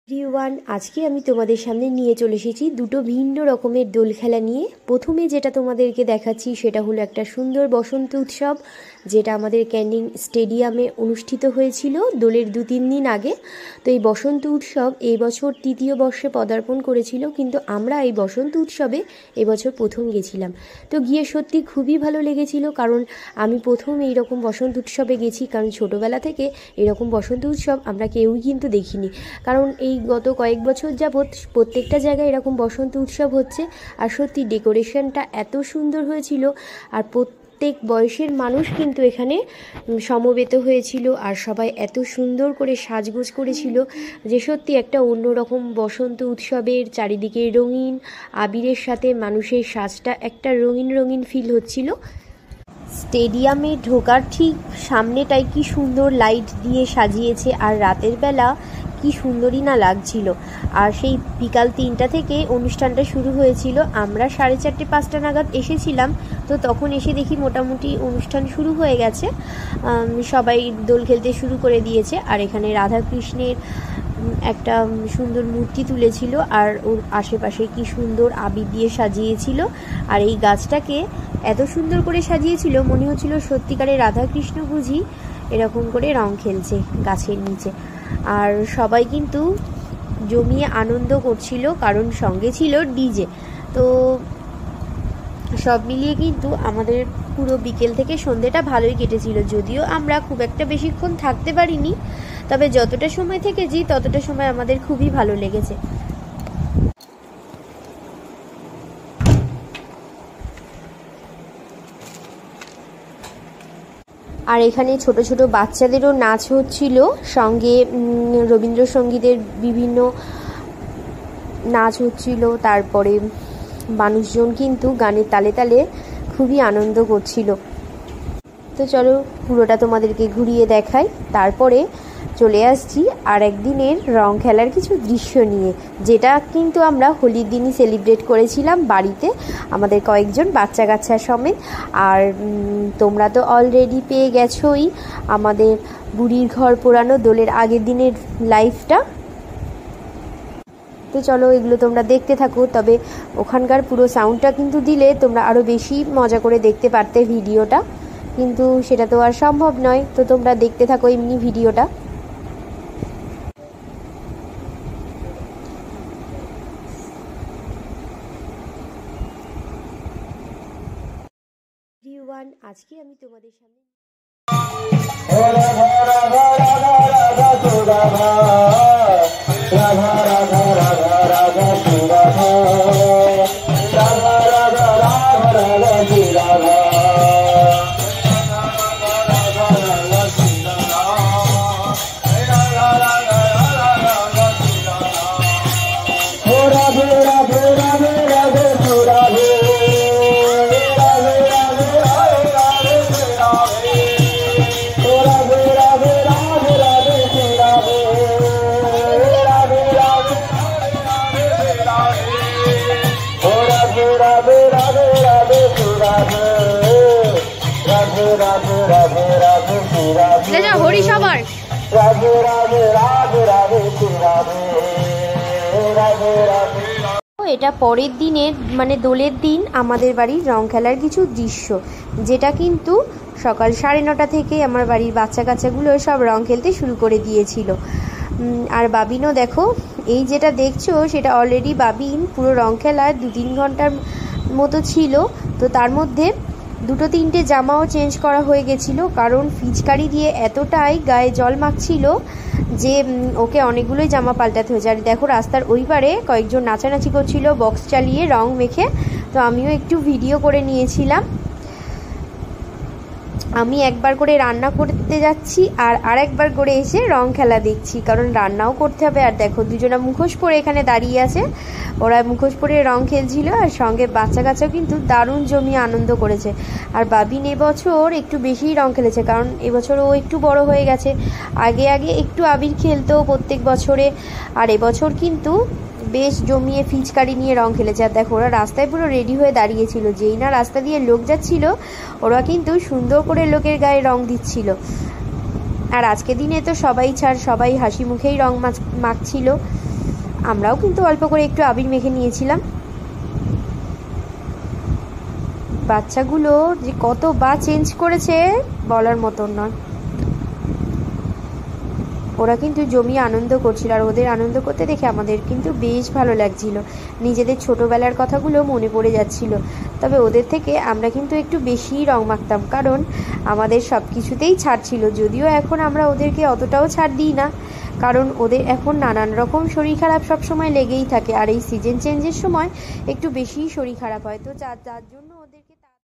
Everyone, আজকে আমি তোমাদের সামনে নিয়ে চলে এসেছি দুটো ভিন্ন রকমের দোল খেলা নিয়ে। প্রথমে যেটা তোমাদেরকে দেখাচ্ছি সেটা হলো একটা সুন্দর বসন্ত উৎসব, যেটা আমাদের ক্যানিং স্টেডিয়ামে অনুষ্ঠিত হয়েছিল দোলের 2-3 দিন আগে। তো এই বসন্ত উৎসব এই বছর 3য় বর্ষে পদার্পণ করেছিল, কিন্তু আমরা এই বসন্ত উৎসবে এবছর প্রথম গেছিলাম। তো গিয়ে সত্যি খুবই ভালো লেগেছিল, কারণ আমি প্রথম এইরকম বসন্ত উৎসবে গেছি। কারণ ছোটোবেলা থেকে এরকম বসন্ত উৎসব আমরা কেউই কিন্তু দেখিনি। কারণ এই গত কয়েক বছর যাবৎ প্রত্যেকটা জায়গায় এরকম বসন্ত উৎসব হচ্ছে, আর সত্যি ডেকোরেশনটা এত সুন্দর হয়েছিল, আর প্রত্যেক বয়সের মানুষ কিন্তু এখানে সমবেত হয়েছিল, আর সবাই এত সুন্দর করে সাজগোজ করেছিল যে সত্যি একটা অন্যরকম বসন্ত উৎসবের চারিদিকে রঙিন আবিরের সাথে মানুষের সাজটা একটা রঙিন রঙিন ফিল হচ্ছিল। স্টেডিয়ামে ঢোকার ঠিক সামনেটাই কি সুন্দর লাইট দিয়ে সাজিয়েছে, আর রাতের বেলা কি সুন্দরই না লাগছিল। আর সেই বিকাল 3টা থেকে অনুষ্ঠানটা শুরু হয়েছিল। আমরা 4:30-5টা নাগাদ এসেছিলাম, তো তখন এসে দেখি মোটামুটি অনুষ্ঠান শুরু হয়ে গেছে, সবাই দোল খেলতে শুরু করে দিয়েছে। আর এখানে রাধাকৃষ্ণের একটা সুন্দর মূর্তি তুলেছিল, আর ওর আশেপাশে কি সুন্দর আবির দিয়ে সাজিয়েছিল। আর এই গাছটাকে এত সুন্দর করে সাজিয়েছিল, মনে হচ্ছিল সত্যিকারের রাধাকৃষ্ণ বুঝি এরকম করে রং খেলছে গাছের নিচে। আর সবাই কিন্তু জমিয়ে আনন্দ করছিল, কারণ সঙ্গে ছিল ডিজে। তো সব মিলিয়ে কিন্তু আমাদের পুরো বিকেল থেকে সন্ধ্যেটা ভালোই কেটেছিল। যদিও আমরা খুব একটা বেশিক্ষণ থাকতে পারিনি, তবে যতটা সময় থেকেছি ততটা সময় আমাদের খুবই ভালো লেগেছে। আর এখানে ছোট ছোট বাচ্চাদেরও নাচ হচ্ছিল, সঙ্গে রবীন্দ্রসঙ্গীতের বিভিন্ন নাচ হচ্ছিল। তারপরে মানুষজন কিন্তু গানের তালে তালে খুবই আনন্দ করছিল। তো চলো পুরোটা তোমাদেরকে ঘুরিয়ে দেখাই, তারপরে চলে আসছি আর একদিনের রং খেলার কিছু দৃশ্য নিয়ে, যেটা কিন্তু আমরা হোলির দিনই সেলিব্রেট করেছিলাম বাড়িতে আমাদের কয়েকজন বাচ্চা কাচ্চা সমেত। আর তোমরা তো অলরেডি পেয়ে গেছোই আমাদের বুড়ির ঘর পোড়ানো দোলের আগের দিনের লাইভটা। তো চলো এগুলো তোমরা দেখতে থাকো, তবে ওখানকার পুরো সাউন্ডটা কিন্তু দিলে তোমরা আরও বেশি মজা করে দেখতে পারতে ভিডিওটা, কিন্তু সেটা তো আর সম্ভব নয়। তো তোমরা দেখতে থাকো এমনি ভিডিওটা। আজকে আমি তোমাদের সামনে হরি সবার এটা পরের দিনের মানে দোলের দিন আমাদের বাড়ির রং খেলার কিছু দৃশ্য, যেটা কিন্তু সকাল 9:30 থেকে আমার বাড়ির বাচ্চা কাচ্চাগুলো সব রং খেলতে শুরু করে দিয়েছিল। আর বাবিনও দেখো, এই যেটা দেখছো সেটা অলরেডি বাবিন পুরো রং খেলার 2-3 ঘন্টার মতো ছিল। তো তার মধ্যে 2-3টে জামাও চেঞ্জ করা হয়ে গেছিলো, কারণ ফিচকারি দিয়ে এতটাই গায়ে জল মাখছিল যে ওকে অনেকগুলোই জামা পাল্টাতে হয়েছে। আর দেখো রাস্তার ওই পারে কয়েকজন নাচানাচি করছিল বক্স চালিয়ে রং মেখে, তো আমিও একটু ভিডিও করে নিয়েছিলাম। আমি একবার করে রান্না করতে যাচ্ছি আর আরেকবার করে এসে রং খেলা দেখছি, কারণ রান্নাও করতে হবে। আর দেখো দুজনা মুখোশ পরে এখানে দাঁড়িয়ে আছে, ওরা মুখোশ পরে রং খেলছিল, আর সঙ্গে বাচ্চা কাচ্চাও কিন্তু দারুণ জমিয়ে আনন্দ করেছে। আর বাবিন এবছর একটু বেশিই রং খেলেছে, কারণ এবছর ও একটু বড় হয়ে গেছে। আগে একটু আবির খেলতো প্রত্যেক বছরে, আর এবছর কিন্তু বেশ জমিয়ে ফিচকারি নিয়ে রং খেলেছে। আর দেখো ওরা রাস্তায় পুরো রেডি হয়ে দাঁড়িয়েছিল, যেই না রাস্তা দিয়ে লোক যাচ্ছিল ওরা কিন্তু সুন্দর করে লোকের গায়ে রং দিচ্ছিল। আর আজকে দিনে তো সবাই হাসি মুখেই রং মাখছিল। আমরাও কিন্তু অল্প করে একটু আবির মেখে নিয়েছিলাম। বাচ্চাগুলো যে কতবার চেঞ্জ করেছে বলার মতন নয়। ওরা কিন্তু জমিয়ে আনন্দ করছিল, আর ওদের আনন্দ করতে দেখে আমাদের কিন্তু বেশ ভালো লাগছিল। নিজেদের ছোটোবেলার কথাগুলো মনে পড়ে যাচ্ছিল। তবে ওদের থেকে আমরা কিন্তু একটু বেশিই রং মাখতাম, কারণ আমাদের সব কিছুতেই ছাড় ছিল। যদিও এখন আমরা ওদেরকে অতটাও ছাড় দিই না, কারণ ওদের এখন নানান রকম শরীর খারাপ সব সময় লেগেই থাকে, আর এই সিজন চেঞ্জের সময় একটু বেশিই শরীর খারাপ হয়। তো যার জন্য ওদের